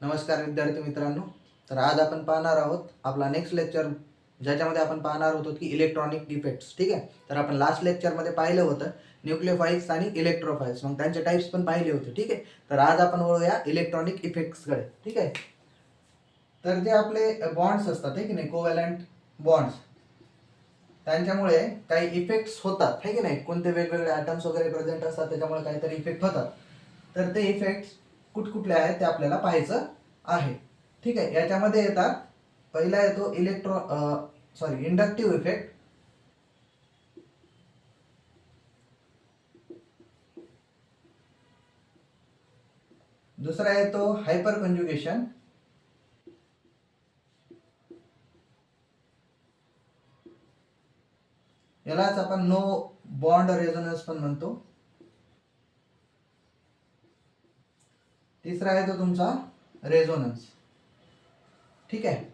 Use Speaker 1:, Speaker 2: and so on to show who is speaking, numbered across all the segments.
Speaker 1: नमस्कार विद्यार्थी मित्रांनो. तर आज आपण पाहणार आहोत आपला नेक्स्ट लेक्चर, ज्याच्यामध्ये आपण पाहणार होतो की इलेक्ट्रॉनिक इफेक्ट्स. ठीक आहे. तर आपण लास्ट लेक्चरमध्ये पाहिलं होतं न्यूक्लियोफाइल्स आणि इलेक्ट्रोफाइल्स, मग त्यांचे टाइप्स पण पाहिले होते. ठीक आहे. तर आज आपण वळूया इलेक्ट्रॉनिक इफेक्ट्सकडे. ठीक आहे. तर जे आपले बॉन्ड्स असतात आहे की नाही, कोव्हॅलंट बॉन्ड्स, त्यांच्यामुळे काही इफेक्ट्स होतात आहे की नाही. कोणते वेगवेगळे ॲटम्स वगैरे प्रेझेंट असतात, त्याच्यामुळे काहीतरी इफेक्ट होतात. तर ते इफेक्ट्स कुठकुठले आहेत ते आपल्याला पाहायचं आहे. ठीक आहे. याच्यामध्ये येतात, पहिला येतो इंडक्टिव्ह इफेक्ट. दुसरा येतो हायपर कंजुगेशन. यालाच आपण नो बॉन्ड रेझोनन्स पण म्हणतो. तिसरा येतो तुमचा रेझोनन्स. ठीक आहे.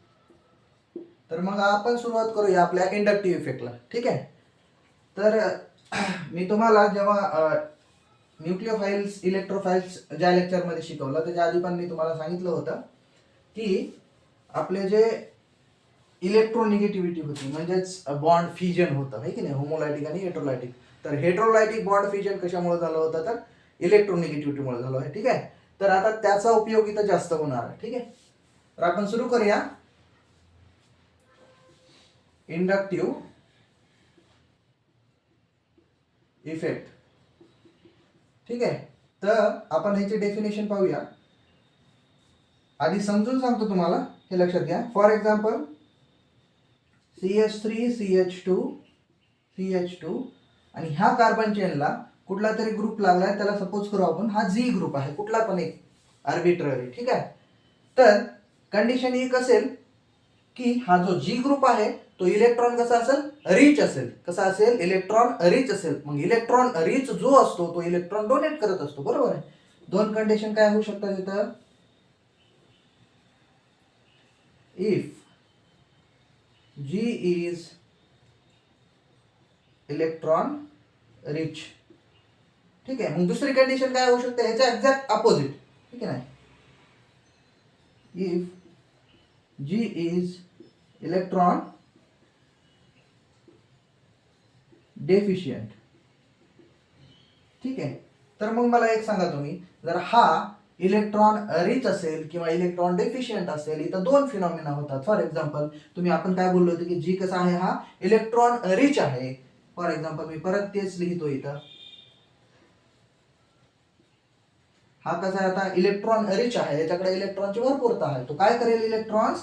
Speaker 1: तर मग आपण सुरुवात करूया आपल्या इंडक्टिव्ह इफेक्टला. ठीक आहे. तर मी तुम्हाला जेव्हा न्यूक्लियोफाइल्स इलेक्ट्रोफाइल्स ज्या लेक्चरमध्ये शिकवलं, त्याच्या आधी पण मी तुम्हाला सांगितलं होतं की आपले जे इलेक्ट्रोनिगेटिव्हिटी होती, म्हणजेच बॉन्ड फ्युजन होतं आहे की नाही, होमोलायटिक आणि हेट्रोलायटिक. तर हेट्रोलायटिक बॉन्ड फ्युजन कशामुळे झालं होतं, तर इलेक्ट्रोनिगेटिव्हिटीमुळे झालं आहे. ठीक आहे. तर आता त्याचा उपयोग इथं जास्त होणार आहे. ठीक आहे. तर आपण सुरू करूया इंडक्टिव्ह इफेक्ट. ठीक आहे. तर आपण ह्याची डेफिनेशन पाहूया. आधी समजून सांगतो तुम्हाला, हे लक्षात घ्या. फॉर एक्झाम्पल CH3CH2 आणि ह्या कार्बन चेनला कुठला तरी ग्रुप लागलाय, त्याला सपोज करू आपण हा जी ग्रुप आहे, कुठला पण एक आर्बिट्ररी. ठीक आहे. तर कंडिशन एक असेल की हा जो जी ग्रुप आहे तो इलेक्ट्रॉन कसा असेल, रिच असेल. कसा असेल, इलेक्ट्रॉन रिच असेल. मग इलेक्ट्रॉन रिच जो असतो तो इलेक्ट्रॉन डोनेट करत असतो. बरोबर आहे. दोन कंडिशन काय होऊ शकतात इथं. If G is electron rich. ठीक आहे. मग दुसरी कंडिशन काय होऊ शकते, ह्याच्या एक्झॅक्ट अपोजिट. ठीक आहे. If G is electron deficient. ठीक आहे. तर मग मला एक सांगा तुम्ही, जर हा इलेक्ट्रॉन रिच असेल किंवा इलेक्ट्रॉन डेफिशियंट असेल, इथं दोन फिनॉमिना होतात. फॉर एक्झाम्पल आपण काय बोललो होतो की जी कसा आहे, हा इलेक्ट्रॉन रिच आहे. फॉर एक्झाम्पल मी परत तेच लिहितो इथं. हा कसा आहे, आता इलेक्ट्रॉन रिच आहे, याच्याकडे इलेक्ट्रॉनची भरपूरता आहे. तो काय करेल, इलेक्ट्रॉन्स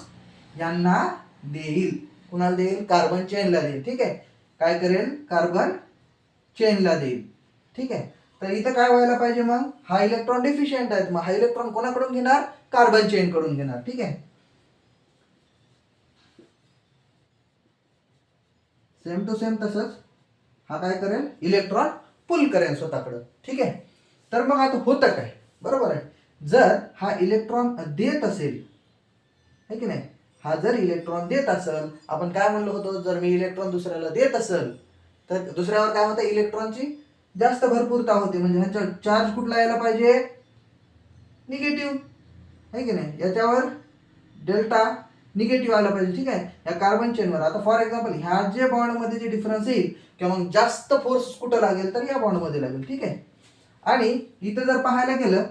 Speaker 1: यांना देईल. कुणाला देईल, कार्बन चेनला देईल. ठीक आहे. काय करेल, कार्बन चेनला देईल. ठीक आहे. तर इथं काय व्हायला पाहिजे, मग हा इलेक्ट्रॉन डिफिशियंट आहे, मग हा इलेक्ट्रॉन कोणाकडून घेणार, कार्बन चेन कडून घेणार. ठीक आहे. सेम टू सेम तसंच हा काय करेल, इलेक्ट्रॉन पुल करेल स्वतःकडे. ठीक आहे. तर मग आता होतं काय, बरोबर आहे, जर हा इलेक्ट्रॉन देत असेल है की नाही, हा जर इलेक्ट्रॉन देत असेल, आपण काय म्हणलो होतो, जर मी इलेक्ट्रॉन दुसऱ्याला देत असेल तर दुसऱ्यावर काय होतं, इलेक्ट्रॉनची जास्त भरपूरता होते. म्हणजे ह्याचा चार्ज कुठला यायला पाहिजे, निगेटिव्ह है की नाही. याच्यावर डेल्टा निगेटिव्ह आला पाहिजे. ठीक आहे. या कार्बन चेनवर आता फॉर एक्झाम्पल ह्या जे बॉन्डमध्ये जे डिफरन्स येईल किंवा मग जास्त फोर्स कुठं लागेल, तर या बॉन्डमध्ये लागेल. ठीक आहे. आणि इथं जर पाहायला गेलं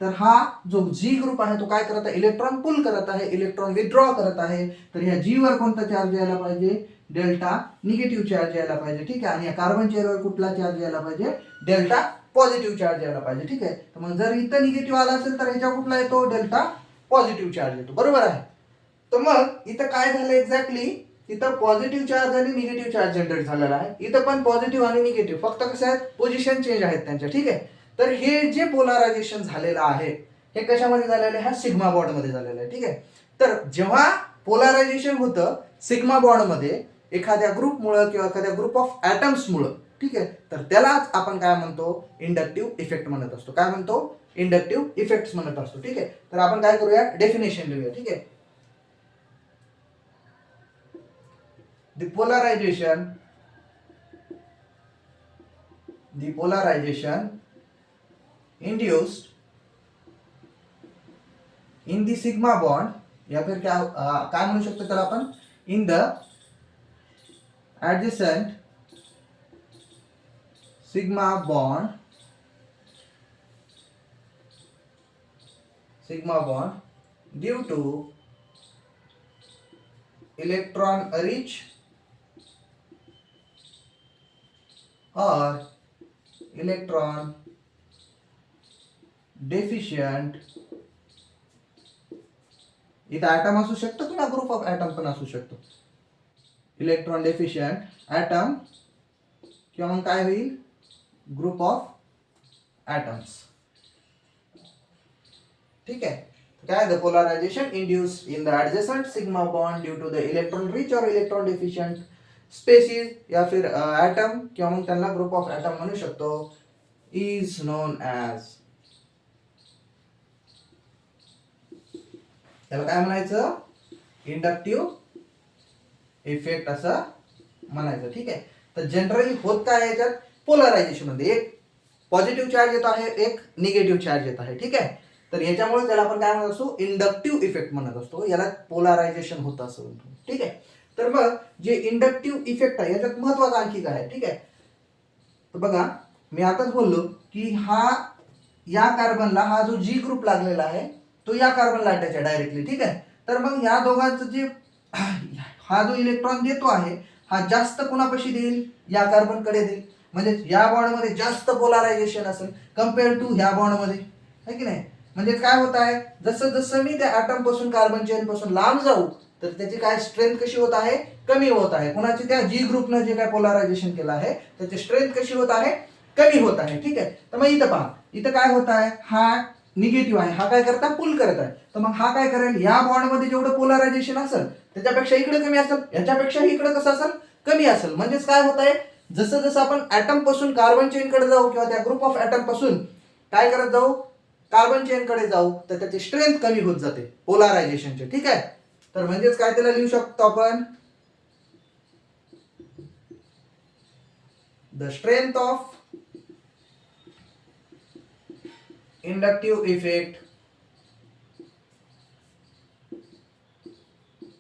Speaker 1: तर हा जो जी ग्रुप आहे तो काय करत आहे, इलेक्ट्रॉन पुल करत आहे, इलेक्ट्रॉन विथड्रॉ करत आहे. तर ह्या जी वर कोणता चार्ज यायला पाहिजे, डेल्टा निगेटिव्ह चार्ज यायला पाहिजे. ठीक आहे. आणि या कार्बन चेनवर कुठला चार्ज यायला पाहिजे, डेल्टा पॉझिटिव्ह चार्ज यायला पाहिजे. ठीक आहे. तर मग जर इथं निगेटिव्ह आला असेल तर ह्याच्या कुठला येतो, डेल्टा पॉझिटिव्ह चार्ज येतो. बरोबर आहे. तर मग इथं काय झालं एक्झॅक्टली, इथं पॉझिटिव्ह चार्ज आणि निगेटिव्ह चार्ज जनरेट झालेला आहे. इथं पण पॉझिटिव्ह आणि निगेटिव्ह, फक्त कसं आहेत, पोझिशन चेंज आहेत त्यांच्या. ठीक आहे. तर हे जे पोलरायझेशन झालेलं आहे हे कशामध्ये झालेलं आहे, हा सिग्मा बॉन्ड मध्ये झालेलं आहे. ठीक आहे. तर जेव्हा पोलरायझेशन होतं सिग्मा बॉन्ड मध्ये एखाद्या ग्रुपमुळे किंवा एखाद्या ग्रुप ऑफ ॲटम्समुळे, ठीक आहे, तर त्यालाच आपण काय म्हणतो, इंडक्टिव्ह इफेक्ट म्हणत असतो. काय म्हणतो, इंडक्टिव्ह इफेक्ट्स म्हणत असतो. ठीक आहे. तर आपण काय करूया, डेफिनेशन लिहूया. ठीक आहे. The polarization induced in the sigma bond या फिर काय म्हणू शकतो त्याला आपण, in the adjacent sigma bond due to electron rich or electron deficient, इथं ॲटम असू शकतो किंवा ग्रुप ऑफ ॲटम पण असू शकतो, इलेक्ट्रॉन डेफिशियंट ॲटम किंवा मग काय होईल, ग्रुप ऑफ ॲटम्स. ठीक आहे. काय, the polarization induce in the adjacent sigma bond due to the electron rich और इलेक्ट्रॉन डेफिशियंट स्पेसिस या फिर ॲटम किंवा मग त्यांना ग्रुप ऑफ ॲटम म्हणू शकतो, इज नोन ॲज, त्याला काय म्हणायचं, इंडक्टिव्ह इफेक्ट असं म्हणायचं. ठीक आहे. तर जनरली होत काय याच्यात, पोलरायझेशन मध्ये एक पॉझिटिव्ह चार्ज येत आहे, एक निगेटिव्ह चार्ज येत आहे. ठीक आहे. तर याच्यामुळे त्याला आपण काय म्हणत असतो, इंडक्टिव्ह इफेक्ट म्हणत असतो, याला पोलरायझेशन होत असं. ठीक आहे. तर मग जे इंडक्टिव्ह इफेक्ट आहे याच्यात महत्वाचं आणखी काय आहे. ठीक आहे. तर बघा मी आताच बोललो की या कार्बनला हा जो जी ग्रुप लागलेला आहे तो या कार्बनला अटॅच आहे डायरेक्टली. ठीक आहे. तर मग या दोघांचं जे हा जो इलेक्ट्रॉन देतो आहे हा जास्त कुणापाशी देईल, या कार्बनकडे देईल. म्हणजे या बॉन्डमध्ये जास्त पोलरायझेशन असेल कम्पेअर टू ह्या बॉन्डमध्ये, है की नाही. म्हणजे काय होत आहे, जसं जसं मी त्या ॲटम पासून कार्बन चेन पासून लांब जाऊ तर त्याची काय स्ट्रेंथ कशी होत आहे, कमी होत आहे. कुणाची, त्या जी ग्रुपनं जे काय पोलरायझेशन केलं आहे त्याची स्ट्रेंथ कशी होत आहे, कमी होत आहे. ठीक आहे. तर मग इथं पहा, इथं काय होत आहे, हा निगेटिव्ह आहे, हा काय करता, पुल करत आहे. तर मग हा काय करेल, या बॉन्डमध्ये जेवढं पोलरायझेशन असेल त्याच्यापेक्षा इकडे कमी असेल, याच्यापेक्षा इकडे कसं असेल, कमी असेल. म्हणजेच काय होत आहे, जसं जसं आपण ॲटम पासून कार्बन चेन कडे जाऊ किंवा त्या ग्रुप ऑफ ॲटम पासून काय करत जाऊ, कार्बन चेन कडे जाऊ, तर त्याची स्ट्रेंथ कमी होत जाते पोलरायझेशनची. ठीक आहे. तर म्हणजेच काय त्याला लिहू शकतो आपण, the strength of inductive effect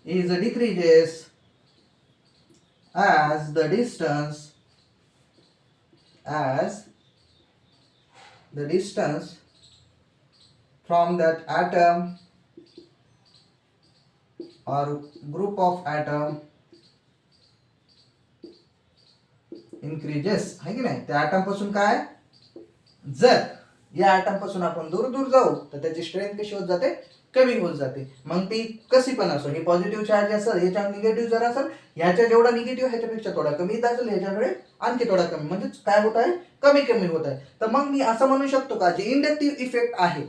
Speaker 1: is decreases as the distance from that atom or group of atom increases, है की नाही. त्या ॲटम पासून काय, जर या ॲटम पासून आपण दूर दूर जाऊ तर त्याची स्ट्रेंथ कशी होत जाते, कमी होत जाते. मग ती कशी पण असो, ही पॉझिटिव्ह चार्ज असेल, याच्या निगेटिव्ह जर असेल, ह्याच्या जेवढा निगेटिव्ह ह्याच्यापेक्षा थोडा कमी येत असेल, ह्याच्याकडे आणखी थोडा कमी, म्हणजे काय होत आहे, कमी कमी होत आहे. तर मग मी असं म्हणू शकतो का, जे इंडक्टिव्ह इफेक्ट आहे,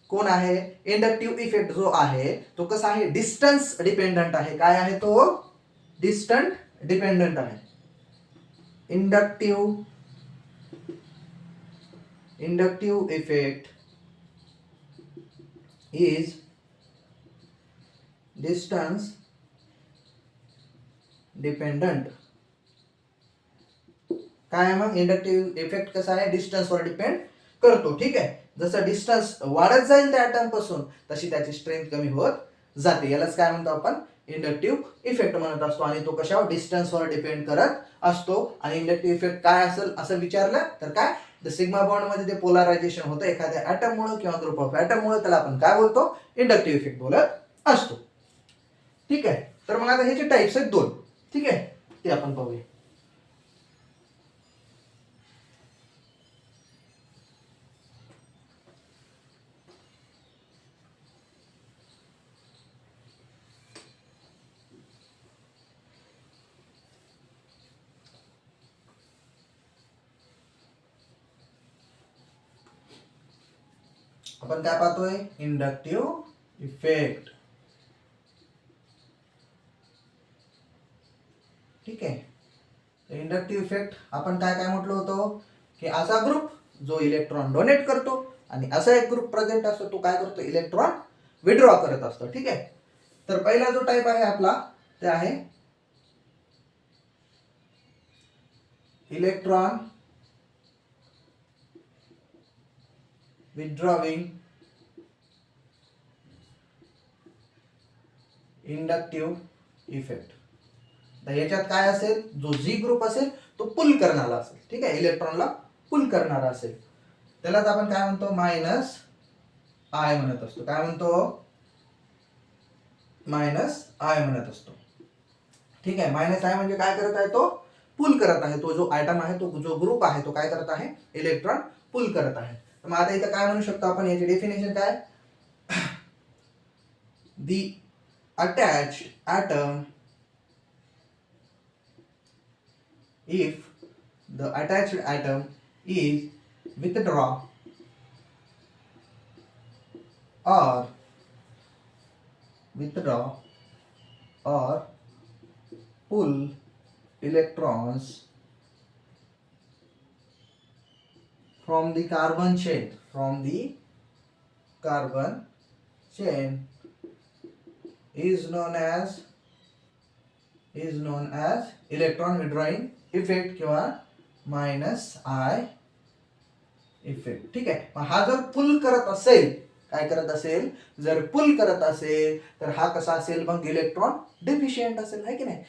Speaker 1: कोण आहे, इंडक्टिव्ह इफेक्ट जो आहे तो कसा आहे, डिस्टन्स डिपेंडंट आहे. काय आहे तो, डिस्टन्स डिपेंडंट आहे. Inductive effect is distance dependent. काय मग इंडक्टिव्ह इफेक्ट कसा आहे, डिस्टन्स वर डिपेंड करतो. ठीक आहे. जसं डिस्टन्स वाढत जाईल त्या ॲटम पासून तशी त्याची स्ट्रेंथ कमी होत जाते. यालाच काय म्हणतो आपण, इंडक्टिव्ह इफेक्ट म्हणत असतो. आणि तो कशावर, डिस्टन्सवर डिपेंड करत असतो. आणि इंडक्टिव्ह इफेक्ट काय असेल असं विचारलं तर काय, द सिग्मा बॉन्ड मध्ये ते पोलरायझेशन होतं एखाद्या ॲटम मुळे किंवा ग्रुप ऑफ ॲटम मुळे, त्याला आपण काय बोलतो, इंडक्टिव्ह इफेक्ट बोलत असतो. ठीक आहे. तर मग आता ह्याचे टाइप्स आहेत 2. ठीक आहे, ते आपण पाहूया. आपण काय पाहतोय, इंडक्टिव्ह इफेक्ट. ठीक आहे. इंडक्टिव्ह इफेक्ट आपण काय काय म्हटलं होतं, की असा ग्रुप जो इलेक्ट्रॉन डोनेट करतो आणि असा एक ग्रुप प्रेझेंट असतो तो काय करतो, इलेक्ट्रॉन विड्रॉ करत असतो. ठीक आहे. तर पहिला जो टाइप आहे आपला ते आहे इलेक्ट्रॉन withdrawing इंडक्टिव्ह इफेक्ट. तर याच्यात काय असेल, जो जी ग्रुप असेल तो पुल करणारा असेल. ठीक आहे, इलेक्ट्रॉनला पुल करणारा असेल. त्यालाच आपण काय म्हणतो, मायनस आय म्हणत असतो. काय म्हणतो, मायनस आय म्हणत असतो. ठीक आहे, मायनस आय म्हणजे काय करत आहे, तो पुल करत आहे. तो जो आयटम आहे, तो जो ग्रुप आहे, तो काय करत आहे, इलेक्ट्रॉन पुल करत आहे. तर मग आता इथं काय म्हणू शकतो आपण, याची डेफिनेशन काय, दी attached atom, if the attached atom is withdraw or pull electrons from the carbon chain is known as electron withdrawing effect किंवा मायनस आय इफेक्ट. ठीक आहे, मग हा जर पुल करत असेल, काय करत असेल, जर पुल करत असेल तर हा कसा असेल, मग इलेक्ट्रॉन डेफिशियंट असेल, आहे की नाही.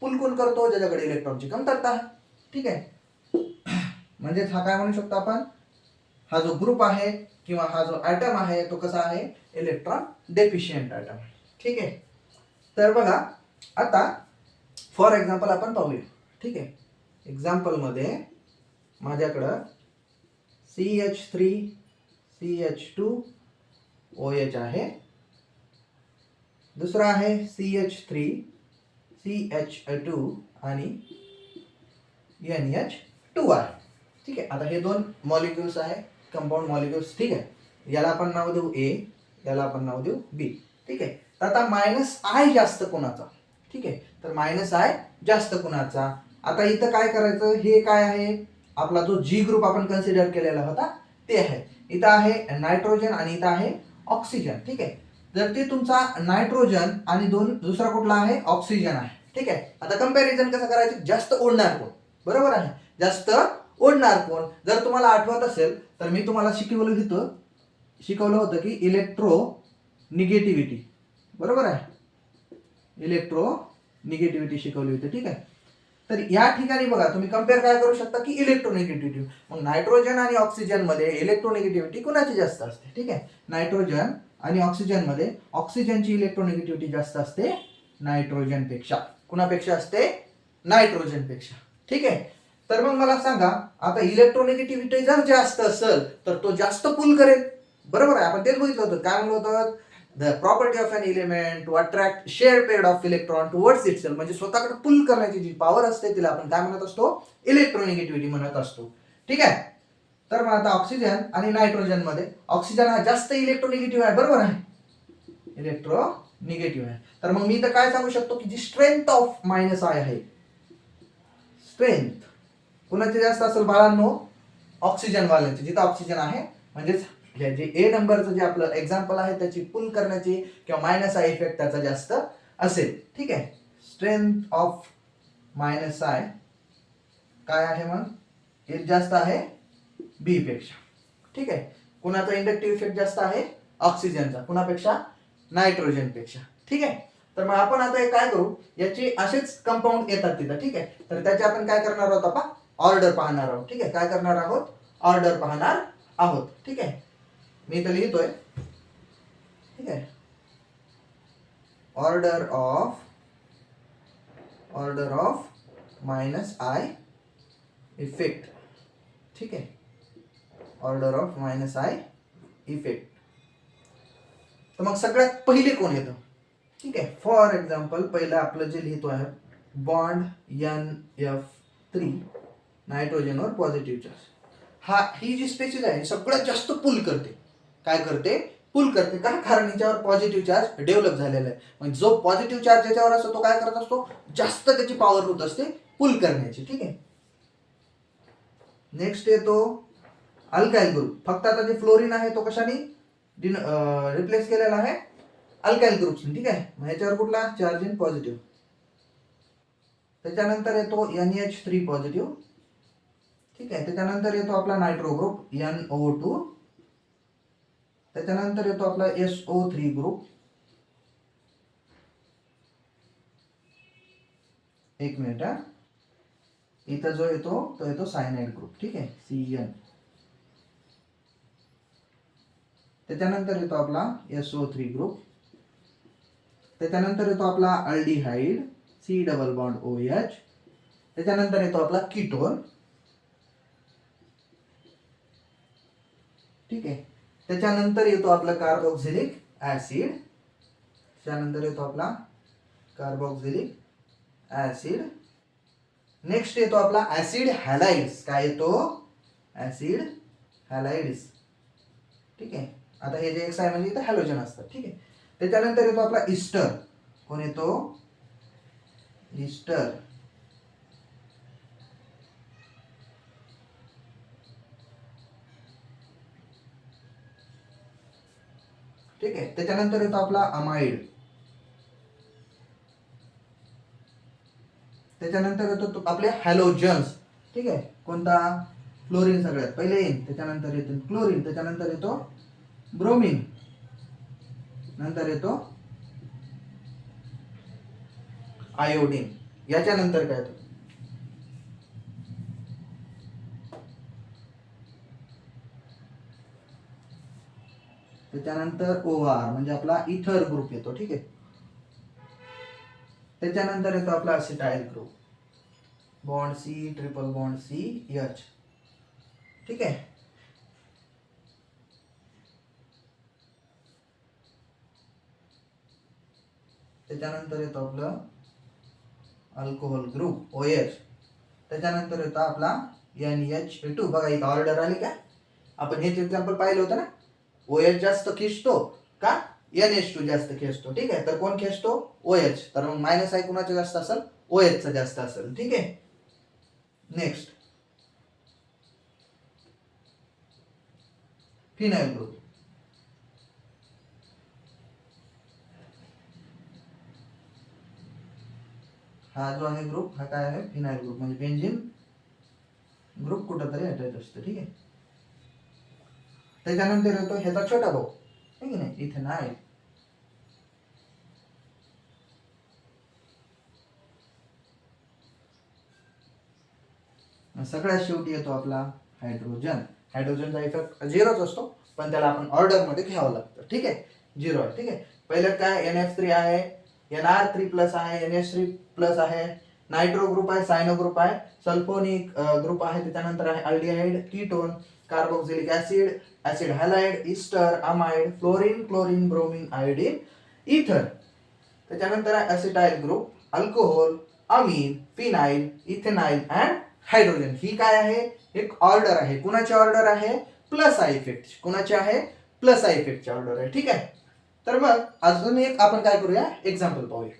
Speaker 1: पुल कोण करतो, ज्याच्याकडे इलेक्ट्रॉनची कमतरता आहे. ठीक आहे, म्हणजेच हा काय म्हणू शकतो आपण, हा जो ग्रुप आहे किंवा हा जो ॲटम आहे तो कसा आहे, इलेक्ट्रॉन डेफिशियंट ॲटम. ठीक आहे, तर बघा आता फॉर एक्झाम्पल आपण पाहूया. ठीक आहे, एक्झाम्पल मध्ये माझ्याकडं CH3 CH2 OH आहे, दुसरा आहे CH3 CH2 आणि NH2 आहे. ठीक आहे, आता हे दोन मॉलिक्युल्स आहे, कंपाऊंड मॉलिक्युल्स. ठीक आहे, याला आपण नाव देऊ A, याला आपण नाव देऊ B. ठीक आहे, तर आता मायनस आय जास्त कोणाचा. ठीक आहे, तर मायनस आय जास्त कुणाचा. आता इथं काय करायचं, हे काय आहे, आपला जो जी ग्रुप आपण कन्सिडर केलेला होता ते आहे. इथं आहे नायट्रोजन आणि इथं आहे ऑक्सिजन. ठीक आहे, जर ते तुमचा नायट्रोजन आणि दुसरा कुठला आहे, ऑक्सिजन आहे. ठीक आहे, आता कंपॅरिझन कसं करायचं, जास्त ओढणार कोण, बरोबर आहे, जास्त ओढणार कोण. जर तुम्हाला आठवत असेल तर मी तुम्हाला शिकवलं होतं की इलेक्ट्रो निगेटिव्हिटी, बरोबर आहे, इलेक्ट्रो निगेटिव्हिटी शिकवली होती. ठीक आहे, तर या ठिकाणी बघा तुम्ही कंपेअर काय करू शकता की इलेक्ट्रोनिगेटिव्हिटी. मग नायट्रोजन आणि ऑक्सिजन मध्ये इलेक्ट्रोनिगेटिव्हिटी कुणाची जास्त असते. ठीक आहे, नायट्रोजन आणि ऑक्सिजन मध्ये ऑक्सिजनची इलेक्ट्रोनिगेटिव्हिटी जास्त असते नायट्रोजन पेक्षा. कुणापेक्षा असते, नायट्रोजन पेक्षा. ठीक आहे, तर मग मला सांगा, आता इलेक्ट्रोनिगेटिव्हिटी जर जास्त असेल तर तो जास्त पुल करेल, बरोबर आहे. आपण तेच बघितलं होतं, काय म्हणलं होतं, the property of an element to attract share pair of electron towards itself. म्हणजे स्वतःकडे पुल करण्याची जी पॉवर असते तिला आपण काय म्हणत असतो, इलेक्ट्रोनिगेटिव्हिटी म्हणत असतो. ठीक आहे, तर मग आता ऑक्सिजन आणि नायट्रोजन मध्ये ऑक्सिजन हा जास्त इलेक्ट्रोनिगेटिव्ह आहे, बरोबर आहे, इलेक्ट्रोनिगेटिव्ह आहे. तर मग मी तर काय सांगू शकतो की जी स्ट्रेंथ ऑफ मायनस आय आहे, स्ट्रेंथ कुणाची जास्त असेल बाळांनो, ऑक्सिजन वाल्यांची. जिथं ऑक्सिजन आहे म्हणजेच जे ए नंबरचं जे आपलं एक्झाम्पल आहे त्याची पुल करण्याची किंवा मायनस आय इफेक्ट त्याचा जास्त असेल. ठीक आहे, स्ट्रेंथ ऑफ मायनस आय काय आहे, मग हे जास्त आहे बी पेक्षा. ठीक आहे, कुणाचा इंडक्टिव्ह इफेक्ट जास्त आहे, ऑक्सिजनचा, कुणापेक्षा, नायट्रोजन पेक्षा. ठीक आहे, तर मग आपण आता काय करू, याचे असेच कंपाऊंड येतात तिथं. ठीक आहे, तर त्याचे आपण काय करणार आहोत, आपण ऑर्डर पाहणार आहोत. ठीक आहे, काय करणार आहोत, ऑर्डर पाहणार आहोत. ठीक आहे, मी इथं लिहितोय. ठीक आहे, order of minus I effect. ठीक आहे, order of minus I effect. तर मग सगळ्यात पहिले कोण येतं. ठीक आहे, फॉर एक्झाम्पल पहिलं आपलं जे लिहितो आहे, बॉन्ड NF3 नायट्रोजनवर पॉझिटिव्ह चार्ज. ही जी स्पेसिस आहे सगळ्यात जास्त पुल करते. काय करते, पुल करते. का, कारण याच्यावर पॉझिटिव्ह चार्ज डेव्हलप झालेला आहे. म्हणजे जो पॉझिटिव्ह चार्ज याच्यावर असतो तो काय करत असतो, जास्त त्याची पॉवर होत असते पुल करण्याची. ठीक आहे, नेक्स्ट येतो अल्काइल ग्रुप. फक्त आता जे फ्लोरीन आहे तो कशाने रिप्लेस केलेला आहे, अल्काइल ग्रुप. ठीक आहे, मग ह्याच्यावर कुठला चार्ज इन पॉझिटिव्ह. त्याच्यानंतर येतो NH3 पॉझिटिव्ह. ठीक आहे, त्याच्यानंतर येतो आपला नायट्रो ग्रुप NO2. त्याच्यानंतर येतो आपला SO3 ग्रुप. एक मिनिट हा, इथं जो येतो तो येतो सायनाइड ग्रुप, ठीक आहे, CN. त्याच्यानंतर येतो आपला SO3 ग्रुप. त्याच्यानंतर येतो आपला aldehyde C double bond OH. त्याच्यानंतर येतो आपला कीटोन, ठीक आहे. त्याच्यानंतर येतो आपला कार्बोक्सिलिक ऍसिड. त्यानंतर येतो आपला कार्बोक्सिलिक ऍसिड. नेक्स्ट येतो आपला ऍसिड हॅलाइड्स. काय येतो? ऍसिड हॅलाइड्स, ठीक आहे. आता हे जे एक्स आहे म्हणजे इथं हॅलोजन असतात, ठीक आहे. त्याच्यानंतर येतो आपला इस्टर. कोण येतो? इस्टर. ठीक आहे. त्याच्यानंतर येतो आपला अमाइड. त्याच्यानंतर येतो आपले हॅलोजन्स, ठीक आहे. कोणता? फ्लोरीन सगळ्यात पहिले येईल, त्याच्यानंतर येतो क्लोरीन, त्याच्यानंतर येतो ब्रोमीन, नंतर येतो आयोडीन. याच्यानंतर काय येतो? त्याच्यानंतर OR म्हणजे आपला इथर ग्रुप येतो, ठीक आहे. त्याच्यानंतर येतो आपला acetyl group, bond C triple bond CH, ठीक आहे. त्याच्यानंतर येतो आपलं अल्कोहोल ग्रुप OH. त्याच्यानंतर येतो आपला NH2. बघा इथं ऑर्डर आली का? आपण हेच एक्झाम्पल पाहिलं होतं ना. OH जास्त खेचतो का NH2 जास्त खेचतो, ठीक आहे. तर कोण खेचतो? OH. तर मग मायनस आहे कुणाचं जास्त असेल? OH चं जास्त असेल, ठीक आहे. Next phenyl group. हा जो आहे ग्रुप, हा काय आहे? Phenyl group. म्हणजे बेंझिन ग्रुप कुठंतरी अटॅच असतो, ठीक आहे. त्याच्यानंतर येतो ह्याचा छोटा भाऊ, ठीक आहे, इथेनॉल. सगळ्यात शेवटी येतो आपला हायड्रोजन. हायड्रोजनचा इफेक्ट झिरोच असतो, पण त्याला आपण ऑर्डर मध्ये घ्यावं लागतं, ठीक आहे. झिरो आहे, ठीक आहे. पहिलं काय? NF3 आहे, NR3 प्लस आहे, NH3 प्लस आहे, नायट्रो ग्रुप आहे, सायनो ग्रुप आहे, सल्फोनिक ग्रुप आहे, त्याच्यानंतर आहे aldehyde, ketone, carboxylic acid, acid halide, ester, amide, fluorine, chlorine, bromine, iodine, ether. त्याच्यानंतर आहे acetyl group, alcohol, amine, phenyl, ethenyl and hydrogen. ही काय आहे? एक ऑर्डर आहे. कुणाची ऑर्डर आहे? Plus I effect. कुणाची आहे? प्लस आय इफेक्टची ऑर्डर आहे, ठीक आहे. तर मग अजून एक आपण काय करूया? एक्झाम्पल पाहूया,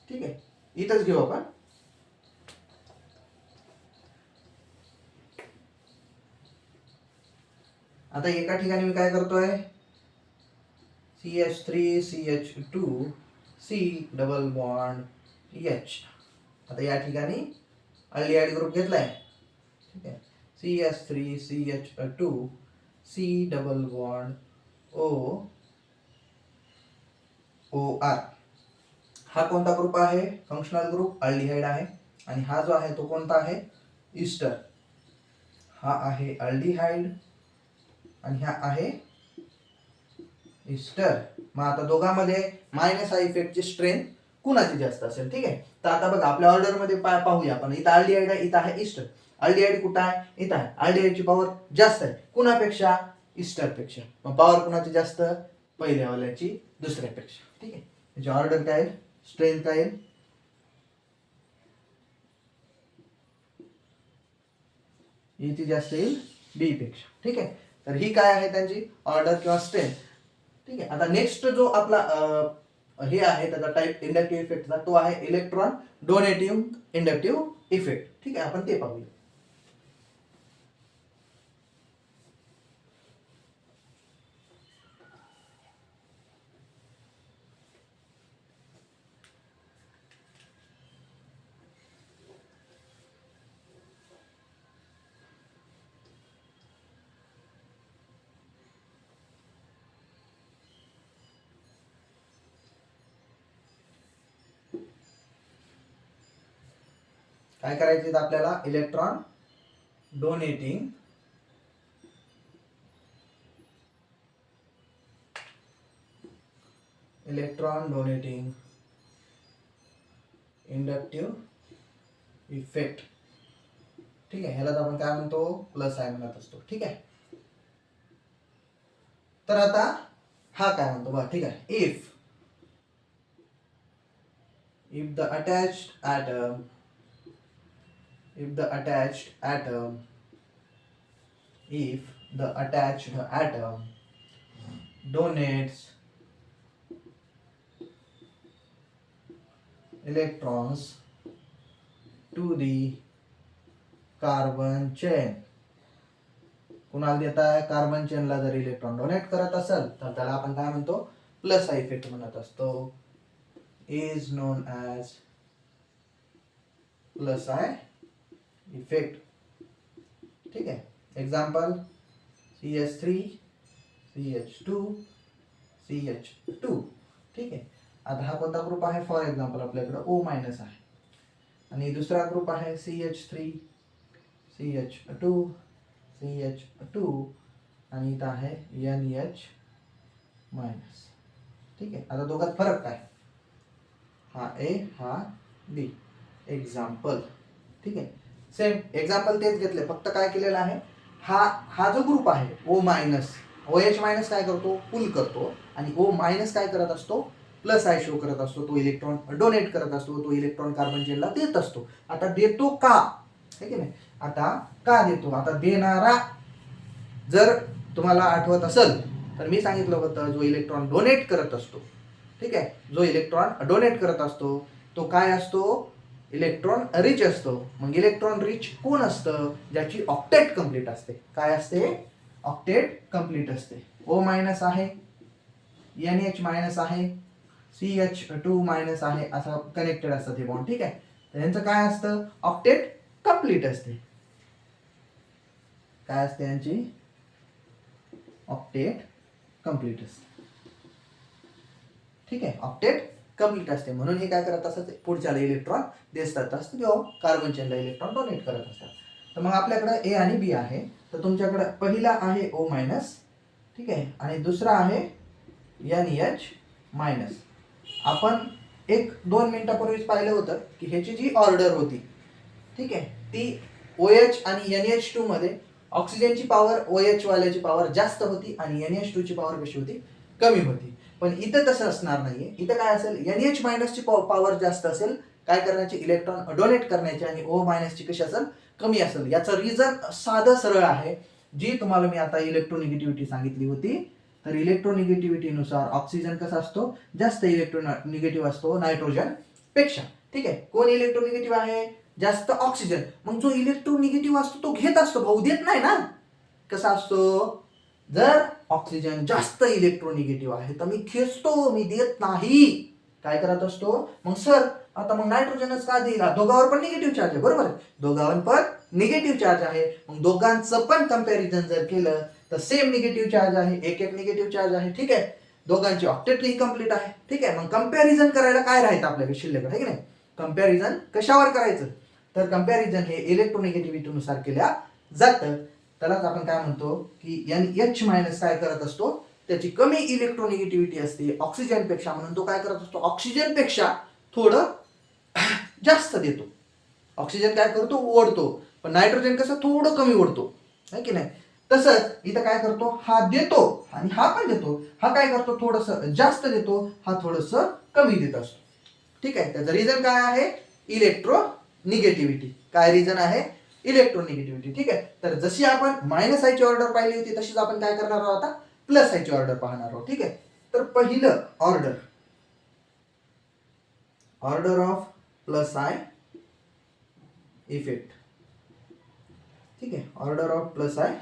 Speaker 1: ठीक आहे. इथंच घेऊ आपण. आता एका ठिकाणी मी काय करतोय? CH3CH2 C double bond H. आता या ठिकाणी अल्डिहाइड ग्रुप घेतलाय, ठीक आहे. CH3CH2 C double bond OR. हा कोणता ग्रुप आहे? फंक्शनल ग्रुप अल्डिहाइड आहे. आणि हा जो आहे तो कोणता आहे? इस्टर. हा आहे अल्डिहाइड आणि हा आहे इस्टर. मग आता दोघांमध्ये मायनस आय इफेक्टची स्ट्रेंथ कुणाची जास्त असेल, ठीक आहे. तर आता बघा आपल्या ऑर्डर मध्ये पाहूया आपण. इथं अल्डिहाइड आहे, इथं आहे इस्टर. अल्डिहाइड कुठं आहे? इथं आहे. अल्डिहाइडची पॉवर जास्त आहे कुणापेक्षा? इस्टरपेक्षा. मग पॉवर कुणाची जास्त? पहिल्यावाल्याची दुसऱ्यापेक्षा, ठीक आहे. त्याची ऑर्डर काय आहे? स्ट्रेंथ काय आहे? ती जास्त येईल बी पेक्षा, ठीक आहे. तर ही काय आहे त्यांची ऑर्डर किंवा स्ट्रेंथ, ठीक आहे. आता नेक्स्ट जो आपला हे आहे त्याचा टाइप इंडक्टिव्ह इफेक्टचा, तो आहे इलेक्ट्रॉन डोनेटिव्ह इंडक्टिव्ह इफेक्ट, ठीक आहे. आपण ते पाहूया. काय करायचे आपल्याला, इलेक्ट्रॉन डोनेटिंग इंडक्टिव्ह इफेक्ट. ठीक आहे, ह्यालाच आपण काय म्हणतो, प्लस आय म्हणत असतो. ठीक आहे, तर आता हा काय म्हणतो बघा. ठीक आहे, if the attached atom if the attached atom donates electrons to the carbon chain. कुणाला देत आहे, कार्बन चेनला जर इलेक्ट्रॉन डोनेट करत असेल तर त्याला आपण काय म्हणतो, प्लस आय इफेक्ट म्हणत असतो. is known as plus I effect. ठीक आहे, एक्झाम्पल CH3 CH2 CH2. ठीक आहे, आता हा कोणता ग्रुप आहे, फॉर एक्झाम्पल आपल्याकडे O- आहे आणि दुसरा ग्रुप आहे CH3 CH2 CH2 आणि इथं आहे NH-. ठीक आहे, आता दोघात फरक काय, हा ए हा बी. एक्झाम्पल. ठीक आहे, सेम एक्झाम्पल तेच घेतले, फक्त काय केलेलं आहे, हा जो ग्रुप आहे OH- काय करतो, पुल करतो आणि O- काय करत असतो, प्लस आय शो करत असतो. तो इलेक्ट्रॉन डोनेट करत असतो, तो इलेक्ट्रॉन कार्बन चेनला देत असतो. आता देतो का, है की नाही, आता का देतो, आता देणारा जर तुम्हाला आठवत असेल तर मी सांगितलं होतं, जो इलेक्ट्रॉन डोनेट करत असतो. ठीक आहे, जो इलेक्ट्रॉन डोनेट करत असतो तो काय असतो, इलेक्ट्रॉन रिच असतो. मग इलेक्ट्रॉन रिच कोण असतं, ज्याची ऑक्टेट कंप्लीट असते. काय असते, ऑक्टेट कंप्लीट असते. O- आहे, NH- आहे, CH2- आहे, असं कनेक्टेड असतं ते बॉन्ड. ठीक आहे, तर यांचं काय असतं, ऑक्टेट कंप्लीट असते. काय असते यांची, ऑक्टेट कंप्लीट असते. ठीक आहे, ऑक्टेट कंप्लीट असते, म्हणून हे काय करत असतात, पुढच्याला इलेक्ट्रॉन देत असतात किंवा कार्बन चेनला इलेक्ट्रॉन डोनेट करत असतात. तर मग आपल्याकडे ए आणि बी आहे, तर तुमच्याकडे पहिला आहे O-. ठीक आहे, आणि दुसरा आहे NH-. आपण 1-2 मिनिटापूर्वीच पाहिलं होतं की ह्याची जी ऑर्डर होती, ठीक आहे, ती OH आणि NH2 मध्ये ऑक्सिजनची पॉवर OH वाल्याची पॉवर जास्त होती आणि NH2 ची पॉवर कशी होती, कमी होती. पण इथं तसं असणार नाहीये, इथं काय असेल, NH- ची पॉवर जास्त असेल काय करण्याची, इलेक्ट्रॉन डोनेट करण्याची, आणि O- ची कशी असेल, कमी असेल. याचं रिझन साधं सरळ आहे, जी तुम्हाला मी आता इलेक्ट्रोनिगेटिव्हिटी सांगितली होती. तर इलेक्ट्रोनिगेटिव्हिटीनुसार ऑक्सिजन कसा असतो, जास्त इलेक्ट्रोनिगेटिव्ह असतो नायट्रोजन पेक्षा. ठीक आहे, कोण इलेक्ट्रोनिगेटिव्ह आहे, जास्त ऑक्सिजन. मग जो इलेक्ट्रोनिगेटिव्ह असतो तो घेत असतो, भाऊ देत नाही ना. कसा असतो, जर ऑक्सिजन जास्त इलेक्ट्रोनिगेटिव्ह आहे तर मी खेचतो, मी देत नाही. काय करत असतो, मग सर आता मग नायट्रोजनच का देईल, दोघांवर पण निगेटिव्ह चार्ज आहे, बरोबर आहे, दोघांवर पण निगेटिव्ह चार्ज आहे. मग दोघांचं पण कंपॅरिझन जर केलं तर सेम निगेटिव्ह चार्ज आहे, एक निगेटिव्ह चार्ज आहे. ठीक आहे, दोघांची ऑक्टेटही कंप्लीट आहे. ठीक आहे, मग कंपॅरिझन करायला काय राहतं आपल्याकडे शिल्लक, आहे की नाही. कंपॅरिझन कशावर करायचं, तर कंपॅरिझन हे इलेक्ट्रोनिगेटिव्हिटीनुसार केल्या जातं. त्यालाच आपण काय म्हणतो की NH- काय करत असतो, त्याची कमी इलेक्ट्रोनिगेटिव्हिटी असते ऑक्सिजन पेक्षा, म्हणून तो काय करत असतो, ऑक्सिजन पेक्षा थोडं जास्त देतो. ऑक्सिजन काय करतो, ओढतो, पण नायट्रोजन कसं थोडं कमी ओढतो, है की नाही. तसंच इथं काय करतो, हा देतो आणि हा पण देतो. हा काय करतो, थोडंसं जास्त देतो, हा थोडंसं कमी देत असतो. ठीक आहे, त्याचं रिझन काय आहे, इलेक्ट्रोनिगेटिव्हिटी. काय रिझन आहे, इलेक्ट्रोनिगेटिव्हिटी. ठीक आहे, तर जशी आपण मायनस आयची ऑर्डर पाहिली होती तशीच आपण काय करणार आहोत, आता प्लस आयची ऑर्डर पाहणार आहोत. ठीक आहे, तर पहिलं order of plus I effect. ठीक आहे, order of plus I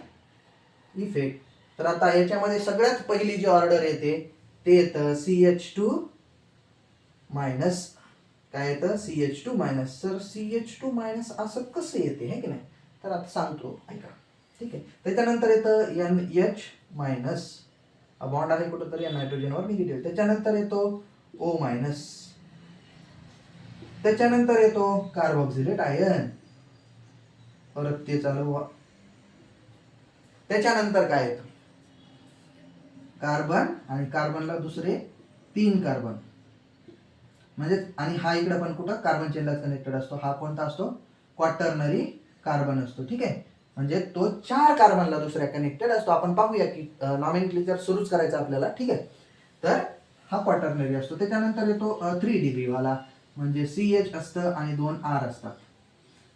Speaker 1: effect. तर आता याच्यामध्ये सगळ्यात पहिली जी ऑर्डर येते ते येतं CH2-. काय येतं, CH2-. सर CH2- असं कसं येते, है की नाही, तर आता सांगतो, ऐका. ठीक आहे, त्याच्यानंतर येतं NH-. बॉन्ड आहे कुठं तरी नायट्रोजनवर निगेटिव्ह. त्याच्यानंतर येतो O-. त्याच्यानंतर येतो कार्बोक्सिलेट आयन, परत ते चालू व्हा. त्याच्यानंतर काय येतं, कार्बन, आणि कार्बनला दुसरे 3 कार्बन, म्हणजे आणि हा इकडे पण कुठं कार्बन चेनला कनेक्टेड असतो. हा कोणता असतो, क्वाटर्नरी कार्बन असतो. ठीक आहे, म्हणजे तो 4 कार्बनला दुसऱ्या कनेक्टेड असतो. आपण पाहूया की नॉमेनक्लेचर सुरूच करायचं आपल्याला. ठीक आहे, तर हा क्वाटर्नरी असतो. त्याच्यानंतर येतो 3 डिग्री वाला, म्हणजे CH असतं आणि 2 R असतात.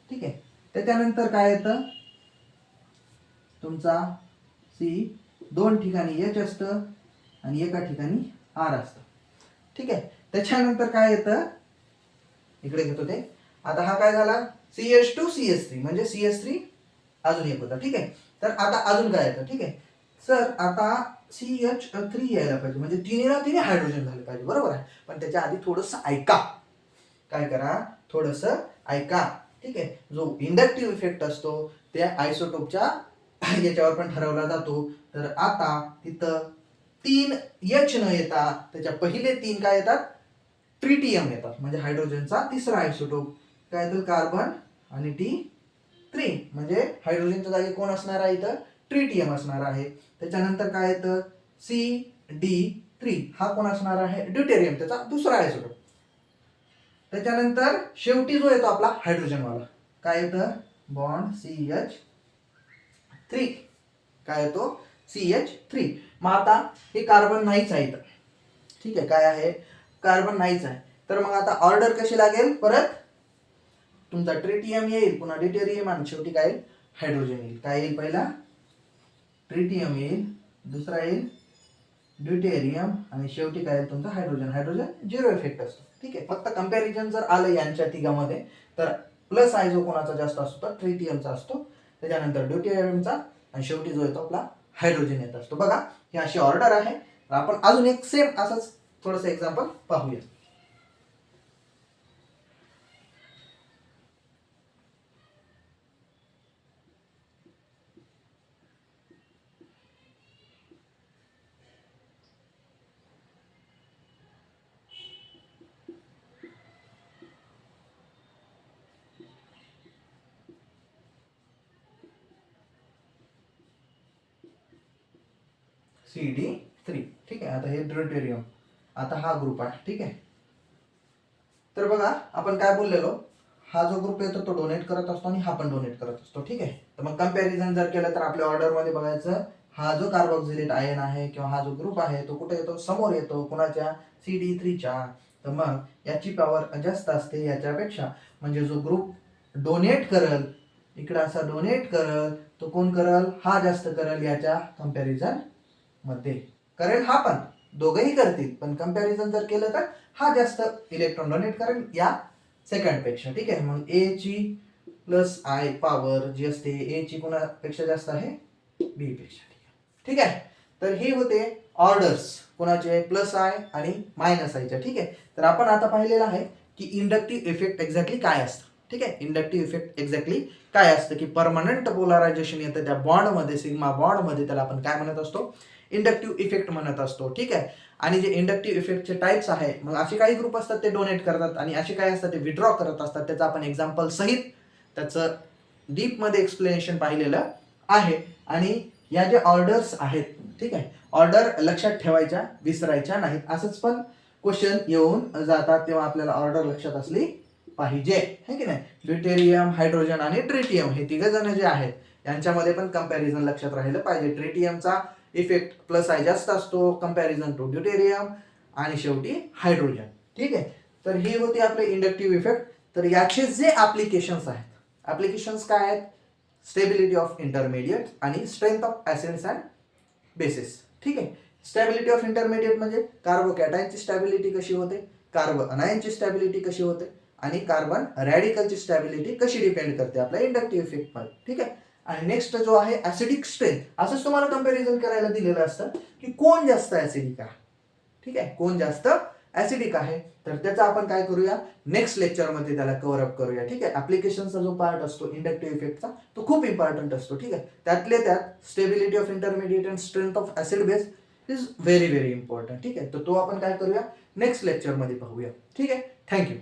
Speaker 1: ठीक आहे, त्याच्यानंतर काय येतं तुमचा C 2 ठिकाणी H असतं आणि एका ठिकाणी R असतं. ठीक आहे, त्याच्यानंतर काय येतं, इकडे घेतो ते. आता हा काय झाला, CH2 CH3, म्हणजे CH3 अजून एक होता. ठीक आहे, तर आता अजून काय येतं. ठीक आहे सर, आता CH3 यायला पाहिजे, म्हणजे तिन्ही हायड्रोजन झाले पाहिजे, बरोबर आहे. पण त्याच्या आधी थोडंसं ऐका, काय करा, थोडंसं ऐका. ठीक आहे, जो इंडक्टिव्ह इफेक्ट असतो त्या आयसोटोपच्या याच्यावर पण ठरवला जातो. तर आता तिथं 3 H न येता त्याच्या पहिले 3 काय येतात, ट्रिटियम येतात, म्हणजे हायड्रोजनचा तिसरा आयसोटोप काय येतं, कार्बन आणि T3, म्हणजे हायड्रोजनच्या जागी कोण असणार आहे इथं, ट्रिटियम असणार आहे. त्याच्यानंतर काय येतं, CD3, हा कोण असणार आहे, ड्यूटेरियम, त्याचा दुसरा आयसोटोप. त्याच्यानंतर शेवटी जो येतो आपला हायड्रोजनवाला, काय येतं, बॉन्ड CH3, काय येतो, CH3. मग आता हे कार्बन नाहीच आहे इथं. ठीक आहे, काय आहे, कार्बन नाहीच आहे. तर मग आता ऑर्डर कशी लागेल, परत तुमचा ट्रिटियम येईल, पुन्हा ड्यूटेरियम, आणि शेवटी काय येईल, हायड्रोजन येईल. काय येईल, पहिला ट्रिटियम येईल, दुसरा येईल ड्यूटेरियम, आणि शेवटी काय येईल तुमचा हायड्रोजन. हायड्रोजन 0 इफेक्ट असतो. ठीक आहे, फक्त कंपॅरिझन जर आलं यांच्या तिघामध्ये, तर प्लस आय जो कोणाचा जास्त असतो तर ट्रिटियमचा असतो, त्याच्यानंतर ड्यूटेरियमचा, आणि शेवटी जो येतो आपला हायड्रोजन येत असतो. बघा, ही अशी ऑर्डर आहे. आपण अजून एक सेम असंच थोडंसं एक्झाम्पल पाहूया. CD3. ठीक आहे, आता हे ड्यूटेरियम, आता हा ग्रुप आहे. ठीक आहे, तर बघा आपण काय बोललेलो, हा जो ग्रुप येतो तो डोनेट करत असतो आणि हा पण डोनेट करत असतो. ठीक आहे, तर मग कंपॅरिझन जर केलं तर आपल्या ऑर्डरमध्ये बघायचं, हा जो कार्बोक्सिलेट आयन आहे किंवा हा जो ग्रुप आहे तो कुठे येतो, समोर येतो, कुणाच्या, CD3च्या. तर मग याची पॉवर जास्त असते याच्यापेक्षा, म्हणजे जो ग्रुप डोनेट करल, इकडे असा डोनेट करल, तो कोण करल, हा जास्त करल याच्या कंपॅरिझन मध्ये. करेल हा पण, दोघंही करतील, पण कंपॅरिझन जर केलं तर हा जास्त इलेक्ट्रॉन डोनेट करेल या सेकंड पेक्षा. ठीक आहे, मग ए ची प्लस आय पॉवर जी असते, ए ची कोणापेक्षा जास्त आहे, बी पेक्षा. ठीक आहे, तर हे होते ऑर्डर्स कोणाचे, प्लस आय आणि मायनस आयच्या. ठीक आहे, तर आपण आता पाहिलेलं आहे की इंडक्टिव्ह इफेक्ट एक्झॅक्टली काय असतं. ठीक आहे, इंडक्टिव्ह इफेक्ट एक्झॅक्टली काय असतं, की परमनंट पोलरायझेशन येतं त्या बॉन्डमध्ये, सिग्मा बॉन्डमध्ये, त्याला आपण काय म्हणत असतो, इंडक्टिव्ह इफेक्ट म्हणत असतो. ठीक आहे, आणि जे इंडक्टिव्ह इफेक्टचे टाइप्स आहे, मग असे काही ग्रुप असतात ते डोनेट करतात आणि असे काही असतात ते विड्रॉ करत असतात. त्याचं आपण एक्झाम्पल सहित त्याचं डीपमध्ये एक्सप्लेनेशन पाहिलेलं आहे. आणि या ज्या ऑर्डर्स आहेत, ठीक आहे, ऑर्डर लक्षात ठेवायच्या, विसरायच्या नाहीत. असंच पण क्वेश्चन येऊन जातात, तेव्हा आपल्याला ऑर्डर लक्षात असली पाहिजे, है की नाही. ड्यूटेरियम, हायड्रोजन आणि ट्रिटियम हे तिघ जण जे आहेत यांच्यामध्ये पण कंपॅरिझन लक्षात राहिलं पाहिजे. ट्रिटियमचा इफेक्ट प्लस आय जास्त असतो कंपॅरिझन टू ड्यूटेरियम, आणि शेवटी हायड्रोजन. ठीक आहे, तर हे होते आपले इंडक्टिव्ह इफेक्ट. तर याचे जे ऍप्लिकेशन्स आहेत, ऍप्लिकेशन्स काय आहेत, स्टेबिलिटी ऑफ इंटरमिडिएट आणि strength of acids and basis. ठीक आहे, स्टॅबिलिटी ऑफ इंटरमिडिएट म्हणजे कार्बोकॅटायनची स्टॅबिलिटी कशी होते, कार्बन अनायनची स्टॅबिलिटी कशी होते, आणि कार्बन रॅडिकलची स्टॅबिलिटी कशी डिपेंड करते आपल्या इंडक्टिव्ह इफेक्ट मध्ये. ठीक आहे, आणि नेक्स्ट जो आहे ऍसिडिक स्ट्रेंथ, असंच तुम्हाला कंपॅरिझन करायला दिलेलं असतं की कोण जास्त ऍसिडिक आहे. ठीक आहे, कोण जास्त ऍसिडिक आहे, तर त्याचा आपण काय करूया, नेक्स्ट लेक्चरमध्ये त्याला कव्हर अप करूया. ठीक आहे, ऍप्लिकेशनचा जो पार्ट असतो इंडक्टिव्ह इफेक्टचा तो खूप इम्पॉर्टंट असतो. ठीक आहे, त्यातले त्यात stability of intermediate and strength of acid base is very very important. ठीक आहे, तर तो आपण काय करूया, नेक्स्ट लेक्चरमध्ये पाहूया. ठीक आहे, थँक्यू.